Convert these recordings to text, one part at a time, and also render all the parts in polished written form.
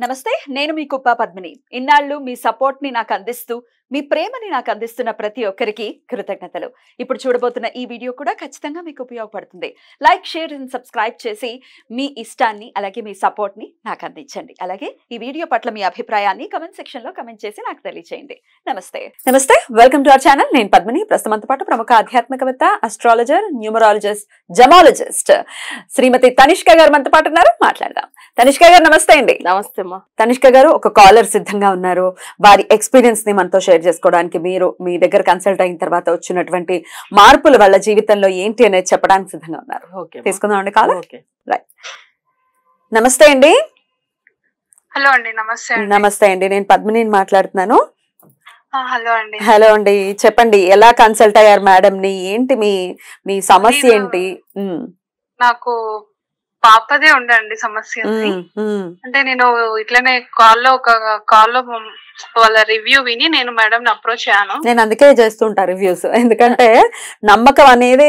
నమస్తే, నేను మీ కుప్ప పద్మిని. ఇన్నాళ్ళు మీ సపోర్ట్ ని నాకు అందిస్తూ, మీ ప్రేమని నాకు అందిస్తున్న ప్రతి ఒక్కరికి కృతజ్ఞతలు. ఇప్పుడు చూడబోతున్న ఈ వీడియో కూడా ఖచ్చితంగా మీకు ఉపయోగపడుతుంది. లైక్, షేర్ అండ్ సబ్స్క్రైబ్ చేసి మీ ఇష్టాన్ని అలాగే మీ సపోర్ట్ ని నాకు అందించండి. అలాగే ఈ వీడియో పట్ల మీ అభిప్రాయాన్ని కమెంట్ సెక్షన్ లో కమెంట్ చేసి నాకు తెలియజేయండి. నమస్తే, వెల్కమ్ టు అవర్ ఛానల్. నేను పద్మిని. ప్రస్తుతంతో పాటు ప్రముఖ ఆధ్యాత్మికవేత్త, అస్ట్రాలజర్, న్యూమరాలజిస్ట్, జమాలజిస్ట్ శ్రీమతి తనిష్క గారు మనతో పాటు ఉన్నారు. మాట్లాడదాం. తనిష్క గారు నమస్తే అండి. నమస్తే అమ్మా. తనిష్క గారు ఒక కాలర్ సిద్ధంగా ఉన్నారు. వారి ఎక్స్పీరియన్స్ ని మనతో షేర్ చేసుకోవడానికి, మీరు మీ దగ్గర కన్సల్ట్ అయిన తర్వాత వచ్చినటువంటి మార్పులు వాళ్ళ జీవితంలో ఏంటి అనేది చెప్పడానికి సిద్ధంగా ఉన్నారు. తీసుకుందాం అండి కాలర్. రైట్. నమస్తే అండి. హలో అండి. నమస్తే అండి. నేను పద్మిని మాట్లాడుతున్నాను. హలో అండి. చెప్పండి, ఎలా కన్సల్ట్ అయ్యారు మేడం ని? ఏంటి మీ సమస్య ఏంటి? నాకు పాపదే ఉండండి సమస్య. అంటే నేను ఇట్లనే కాల్లో వాళ్ళ రివ్యూ విని నేను మేడం అప్రోచ్ అయ్యాను. నేను అందుకే చేస్తుంటా రివ్యూస్. ఎందుకంటే నమ్మకం అనేది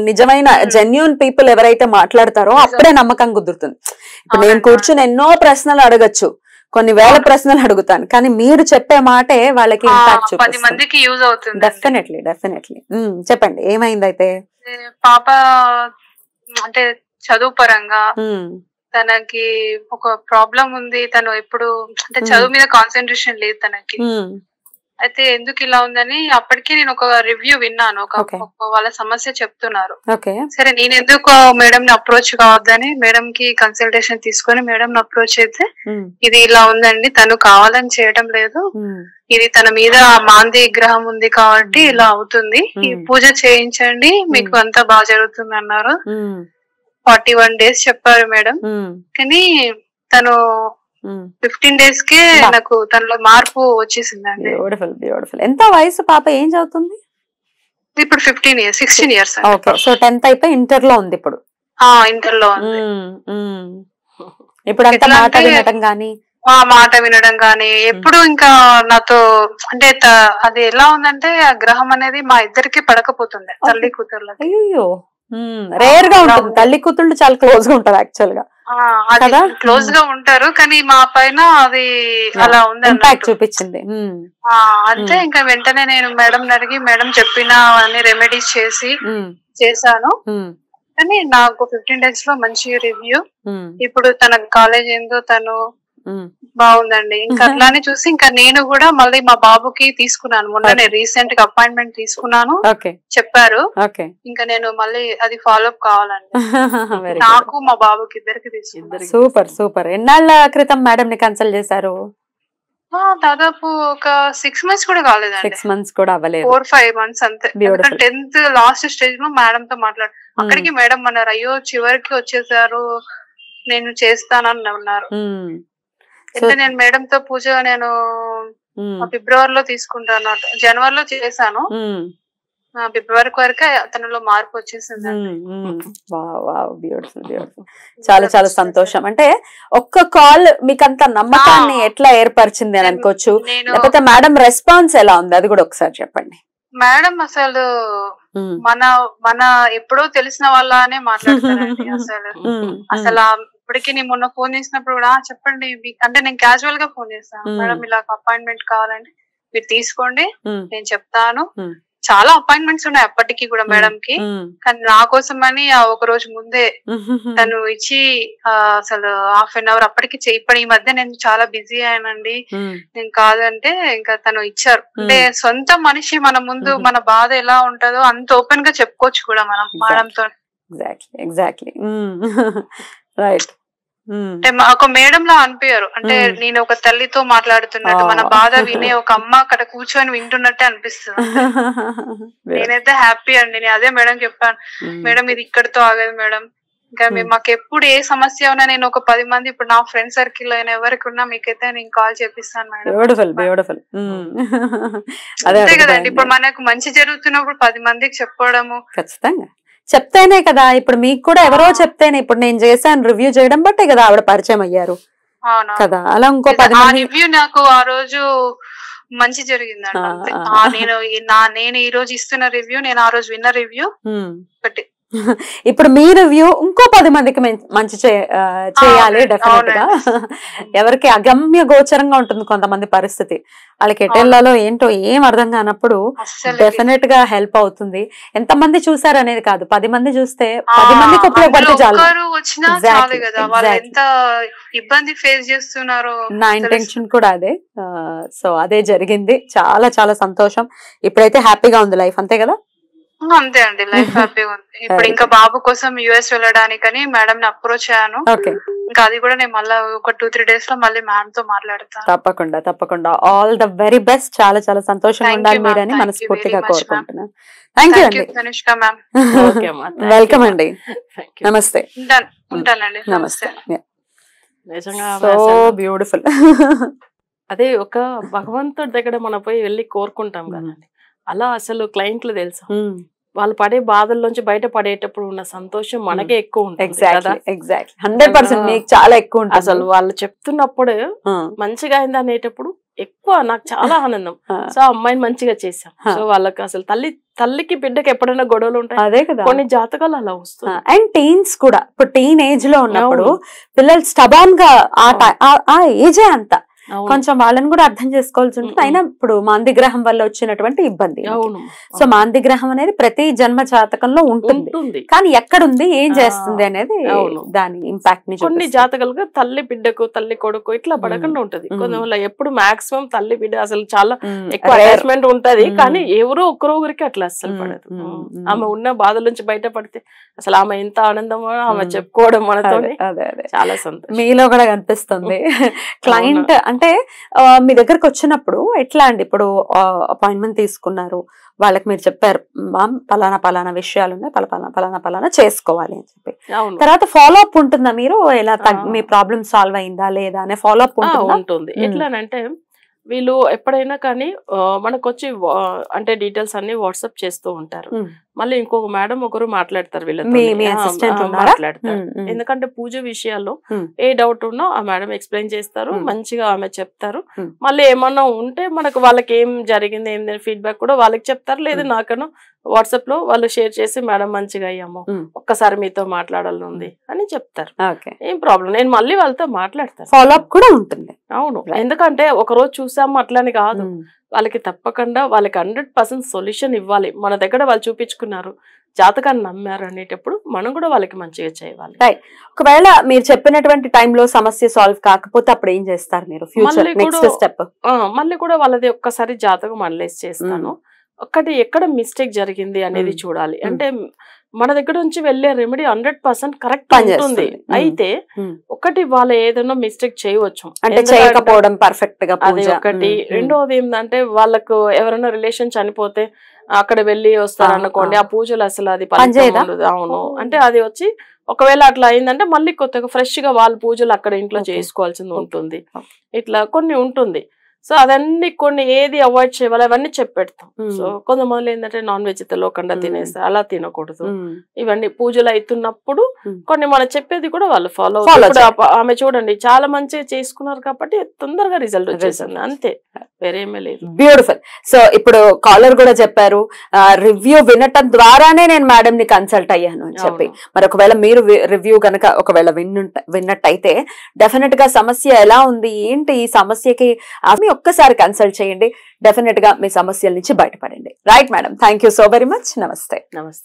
నిజమైన జెన్యూన్ పీపుల్ ఎవరైతే మాట్లాడతారో అప్పుడే నమ్మకం కుదురుతుంది. ఇప్పుడు నేను కూర్చుని ఎన్నో ప్రశ్నలు అడగచ్చు, కొన్ని వేల ప్రశ్నలు అడుగుతాను, కానీ మీరు చెప్పే మాటే వాళ్ళకి ఇంపాక్ట్ చూపిస్తుంది. 10 మందికి యూజ్ అవుతుంది. డెఫినెట్లీ. చెప్పండి, ఏమైంది అయితే? పాప అంటే చదువు పరంగా తనకి ఒక ప్రాబ్లం ఉంది. తను ఎప్పుడు అంటే చదువు మీద కాన్సన్ట్రేషన్ లేదు తనకి. అయితే ఎందుకు ఇలా ఉందని అప్పటికే నేను ఒక రివ్యూ విన్నాను. వాళ్ళ సమస్య చెప్తున్నారు. సరే, నేను ఎందుకు మేడం ని అప్రోచ్ కావద్దని మేడం కి కన్సల్టేషన్ తీసుకొని మేడం ని అప్రోచ్ అయితే, ఇది ఇలా ఉందండి, తను కావాలని చేయడం లేదు, ఇది తన మీద మాంది గ్రహం ఉంది కాబట్టి ఇలా అవుతుంది, ఈ పూజ చేయించండి మీకు అంతా బాగా జరుగుతుంది అన్నారు. 41 days చెప్పారు మేడం. కానీ తను 15 days కే నాకు తనలో మార్పు వచ్చేసిందండి. బ్యూటిఫుల్. ఎంత వయసు పాప? ఏం చదువుతుంది ఇప్పుడు? 16 years. సో 10th అయిపోయి ఇంటర్ లో ఉంది ఇప్పుడు. ఇంటర్ లో ఉంది ఇప్పుడు. అంతా మాట వినడం గానీ మాట వినడం గానీ ఎప్పుడు ఇంకా నాతో అంటే అది ఎలా ఉందంటే, ఆ గ్రహం అనేది మా ఇద్దరికి పడకపోతుండే, తల్లి కూతుర్లకి. అయ్యో, రేర్ గా ఉంటుంది. తల్లి కూతుళ్ళు చాలా క్లోజ్ గా ఉంటారు యాక్చువల్ గా. క్లోజ్ గా ఉంటారు, కానీ మా పైన అది అలా ఉంది, ఇంపాక్ట్ చూపించింది. అంతే. ఇంకా వెంటనే నేను మేడం అడిగి మేడం చెప్పిన అన్ని రెమెడీస్ చేశాను. కానీ నాకు 15 days లో మంచి రివ్యూ. ఇప్పుడు తన కాలేజ్ ఏందో తను బాగుందండి. ఇంకా అట్లానే చూసి ఇంకా నేను కూడా మళ్ళీ మా బాబుకి తీసుకున్నాను. మొన్ననే రీసెంట్ గా అపాయింట్మెంట్ తీసుకున్నాను, చెప్పారు. ఇంకా నేను మళ్ళీ అది ఫాలో అప్ కావాలండి. నాకు మా బాబుకి ఇద్దరికి తీసుకున్నాను. సూపర్. ఎన్నాళ్ళ క్రితం మేడం ని కన్సల్ట్ చేశారు? దాదాపు ఒక 6 months కూడా కాలేదండి. 6 months కూడా అవ్వలేదు. 4-5 months అంతే. 10th లాస్ట్ స్టేజ్ లో మేడం తో మాట్లాడు. అక్కడికి మేడం అన్నారు, అయ్యో చివరికి వచ్చేసారు, నేను చేస్తానని అన్నారు. అంటే నేను మేడం తో పూజ నేను ఫిబ్రవరిలో తీసుకుంటాను, జనవరిలో చేశాను. ఫిబ్రవరి వరకు తనలో మార్పు వచ్చేసింది. చాలా సంతోషం. అంటే ఒక్క కాల్ మీకు అంత నమ్మకాన్ని ఎట్లా ఏర్పరిచింది అని అనుకోవచ్చు, లేకపోతే మేడం రెస్పాన్స్ ఎలా ఉంది అది కూడా ఒకసారి చెప్పండి. మేడం అసలు మన ఎప్పుడో తెలిసిన వాళ్ళనే మాట్లాడతారండి. అసలు ఇప్పటికి నేను మొన్న ఫోన్ చేసినప్పుడు కూడా చెప్పండి అంటే నేను క్యాజువల్ గా ఫోన్ చేస్తాను, మేడం ఇలా అపాయింట్మెంట్ కావాలంటే మీరు తీసుకోండి నేను చెప్తాను. చాలా అపాయింట్మెంట్స్ ఉన్నాయి అప్పటికి కూడా మేడం కి, కానీ నా కోసం అని ఒక రోజు ముందే తను ఇచ్చి అసలు ½ an hour అప్పటికి ఇప్పుడు ఈ మధ్య నేను చాలా బిజీ అయ్యానండి, నేను కాదంటే ఇంకా తను ఇచ్చారు. అంటే సొంత మనిషి మన ముందు మన బాధ ఎలా ఉంటుందో అంత ఓపెన్ గా చెప్పుకోవచ్చు కూడా మనం మేడంతో. ఎగ్జాక్ట్లీ. రైట్. అంటే ఒక మేడం లా అనిపించారు. అంటే నేను ఒక తల్లితో మాట్లాడుతున్నట్టు, మన బాధ వినే ఒక అమ్మ అక్కడ కూర్చొని వింటున్నట్టే అనిపిస్తుంది. నేనైతే హ్యాపీ అండి. నేను అదే మేడం చెప్పాను, మేడం ఇది ఇక్కడితో ఆగదు మేడం, ఇంకా మాకు ఎప్పుడు ఏ సమస్య ఉన్నా నేను ఒక 10 మంది ఇప్పుడు నా ఫ్రెండ్ సర్కిల్ అయినా ఎవరికి ఉన్నా మీకైతే నేను కాల్ చేపిస్తాను మేడం. బ్యూటిఫుల్. అంతే కదండి, ఇప్పుడు మనకు మంచి జరుగుతున్నప్పుడు 10 మందికి చెప్పడము ఖచ్చితంగా. చెప్తేనే కదా, ఇప్పుడు మీకు కూడా ఎవరో చెప్తేనే, ఇప్పుడు నేను చేశాను రివ్యూ చేయడం బట్టే కదా ఆవిడ పరిచయం అయ్యారు కదా. అలా ఇంకో 10 రివ్యూ నాకు ఆ రోజు మంచి జరిగిందండి. నేను ఈ రోజు ఇస్తున్న రివ్యూ, నేను ఆ రోజు విన్న రివ్యూ ఒకటి ఇప్పుడు మీ రివ్యూ ఇంకో 10 మందికి మంచి చేయాలి డెఫినెట్ గా. ఎవరికి అగమ్య గోచరంగా ఉంటుంది కొంతమంది పరిస్థితి, వాళ్ళకి ఎటెల్లాలో ఏంటో ఏం అర్థం కానప్పుడు డెఫినెట్ గా హెల్ప్ అవుతుంది. ఎంతమంది చూసారు అనేది కాదు, 10 మంది చూస్తే 10 మందికి ఉపయోగపడితే చాలు. ఇబ్బంది ఫేస్ చేస్తున్నారు, నా ఇంటెన్షన్ కూడా అదే. సో అదే జరిగింది, చాలా చాలా సంతోషం. ఇప్పుడైతే హ్యాపీగా ఉంది లైఫ్, అంతే కదా? అంతే అండి, లైఫ్ హ్యాపీగా ఉంది. ఇప్పుడు ఇంకా బాబు కోసం యుఎస్ వెళ్ళడానికని మేడం ని అప్రోచ్ అయ్యాను. ఇంకా అది కూడా నేను మళ్ళీ ఒక 2-3 days లో మళ్ళీ మ్యామ్ తో మాట్లాడతాను. తప్పకుండా తప్పకుండా. All the very best. చాలా చాలా సంతోషంగా ఉండాలి మీరని మనస్ఫూర్తిగా కోరుకుంటున్నాను. థ్యాంక్ యూ అండి. తనిష్క మ్యామ్, వెల్కమ్ అండి. నమస్తే. ఉంటానండి. నమస్తే. So beautiful. అదే ఒక భగవంతుడి దగ్గర మనం పోయి వెళ్ళి కోరుకుంటాం కదండి, అలా అసలు క్లయింట్లు తెలుసా వాళ్ళు పడే బాధల్లోంచి బయట పడేటప్పుడు ఉన్న సంతోషం మనకే ఎక్కువ ఉంటుంది కదా. 100% మీకు చాలా ఎక్కువ ఉంటుంది. అసలు వాళ్ళు చెప్తున్నప్పుడు మంచిగా అయింది అనేటప్పుడు ఎక్కువ నాకు చాలా ఆనందం. సో అమ్మాయిని మంచిగా చేశాం. సో వాళ్ళకి అసలు తల్లికి బిడ్డకి ఎప్పుడైనా గొడవలు ఉంటాయి, అదే కదా కొన్ని జాతకాలు అలా వస్తాయి. అండ్ టీన్స్ కూడా, ఇప్పుడు టీన్ ఏజ్ లో ఉన్నప్పుడు పిల్లలు స్టబాన్ గా ఆ ఏజే అంత కొంచెం వాళ్ళని కూడా అర్థం చేసుకోవాల్సి ఉంటుంది. అయినా ఇప్పుడు మాందిగ్రహం వల్ల వచ్చినటువంటి ఇబ్బంది, సో మాందిగ్రహం అనేది ప్రతి జన్మ జాతకంలో ఉంటుంది, కానీ ఎక్కడుంది ఏం చేస్తుంది అనేది దాని ఇంపాక్ట్ ని. కొన్ని జాతకాలుగా తల్లి బిడ్డకు తల్లి కొడుకు ఇట్లా పడకుండా ఉంటది. కొంత ఎప్పుడు మాక్సిమం తల్లి బిడ్డ అసలు చాలా ఎక్కువ అటాచ్మెంట్ ఉంటది, కానీ ఎవరో ఒకరికి అట్లా అస్సలు పడదు. ఆమె ఉన్న బాధల నుంచి బయటపడితే అసలు ఆమె ఎంత ఆనందమో ఆమె చెప్పుకోవడం మనతో చాలా సంతోషం. మీలో కూడా కనిపిస్తుంది. క్లయింట్ అంటే మీ దగ్గరకు వచ్చినప్పుడు ఎట్లా అండి, ఇప్పుడు అపాయింట్మెంట్ తీసుకున్నారు, వాళ్ళకి మీరు చెప్పారు మామ్ పలానా పలానా విషయాలు ఉన్నాయి, పలానా చేసుకోవాలి అని చెప్పి, తర్వాత ఫాలో అప్ ఉంటుందా? మీరు ఎలా మీ ప్రాబ్లమ్ సాల్వ్ అయిందా లేదా అనే ఫాలో అప్ ఉంటుంది. ఎట్లానంటే వీళ్ళు ఎప్పుడైనా కానీ మనకు వచ్చి అంటే డీటెయిల్స్ అన్ని వాట్సాప్ చేస్తూ ఉంటారు. మళ్ళీ ఇంకొక మేడం ఒకరు మాట్లాడతారు, వీళ్ళతో మాట్లాడతారు. ఎందుకంటే పూజ విషయాల్లో ఏ డౌట్ ఉన్నా ఆ మేడం ఎక్స్ప్లెయిన్ చేస్తారు, మంచిగా ఆమె చెప్తారు. మళ్ళీ ఏమన్నా ఉంటే మనకు వాళ్ళకి ఏం జరిగింది ఏం ఫీడ్బ్యాక్ కూడా వాళ్ళకి చెప్తారు, లేదా నాకను వాట్సాప్ లో వాళ్ళు షేర్ చేసి మేడం మంచిగా అయ్యాము, ఒక్కసారి మీతో మాట్లాడాలని ఉంది అని చెప్తారు. ఏం ప్రాబ్లం, నేను మళ్ళీ వాళ్ళతో మాట్లాడతాను. ఫాలో అప్ కూడా ఉంటుంది. అవును, ఎందుకంటే ఒక రోజు చూసాము అట్లని కాదు, వాళ్ళకి తప్పకుండా వాళ్ళకి 100% సొల్యూషన్ ఇవ్వాలి. మన దగ్గర వాళ్ళు చూపించుకున్నారు, జాతకాన్ని నమ్మారు అనేటప్పుడు మనం కూడా వాళ్ళకి మంచిగా చేయాలి. ఒకవేళ మీరు చెప్పినటువంటి టైంలో సమస్య సాల్వ్ కాకపోతే అప్పుడు ఏం చేస్తారు మీరు? మళ్ళీ కూడా వాళ్ళది ఒక్కసారి జాతకం అనలైజ్ చేస్తాను. ఒక్కటి ఎక్కడ మిస్టేక్ జరిగింది అనేది చూడాలి. అంటే మన దగ్గర నుంచి వెళ్లే రెమెడీ 100% కరెక్ట్ ఉంటుంది. అయితే ఒకటి వాళ్ళు ఏదైనా మిస్టేక్ చేయవచ్చు, అంటే చేయకపోవడం పర్ఫెక్ట్ గా, అది ఒకటి. రెండోది ఏంటంటే వాళ్ళకు ఎవరైనా రిలేషన్ చనిపోతే అక్కడ వెళ్ళి వస్తారు అనుకోండి, ఆ పూజలు అసలు అది పనిచేయదు. అవును, అంటే అది వచ్చి ఒకవేళ అట్లా అయిందంటే మళ్ళీ కొత్తగా ఫ్రెష్ గా వాళ్ళ పూజలు అక్కడ ఇంట్లో చేసుకోవాల్సింది ఉంటుంది. ఇట్లా కొన్ని ఉంటుంది. సో అదన్నీ కొన్ని ఏది అవాయిడ్ చేయాలి అవన్నీ చెప్పెడతాం. సో కొంతమంది ఏంటంటే నాన్ వెజ్ తెలియకుండా తినేస్తారు, అలా తినకూడదు. ఇవన్నీ పూజలు అవుతున్నప్పుడు కొన్ని మనం చెప్పేది కూడా వాళ్ళు ఫాలో. ఆమె చూడండి చాలా మంచిగా చేసుకున్నారు కాబట్టి తొందరగా రిజల్ట్ వచ్చేసింది, అంతే, వేరేమీ లేదు. బ్యూటిఫుల్. సో ఇప్పుడు కాలర్ కూడా చెప్పారు రివ్యూ వినటం ద్వారానే నేను మేడం ని కన్సల్ట్ అయ్యాను అని చెప్పి. మరి ఒకవేళ మీరు రివ్యూ కనుక ఒకవేళ విన్నట్టయితే డెఫినెట్ గా సమస్య ఎలా ఉంది ఏంటి, ఈ సమస్యకి ఒక్కసారి కన్సల్ట్ చేయండి, డెఫినెట్ గా మీ సమస్యల నుంచి బయటపడండి. Right madam, thank you so very much. నమస్తే. నమస్తే.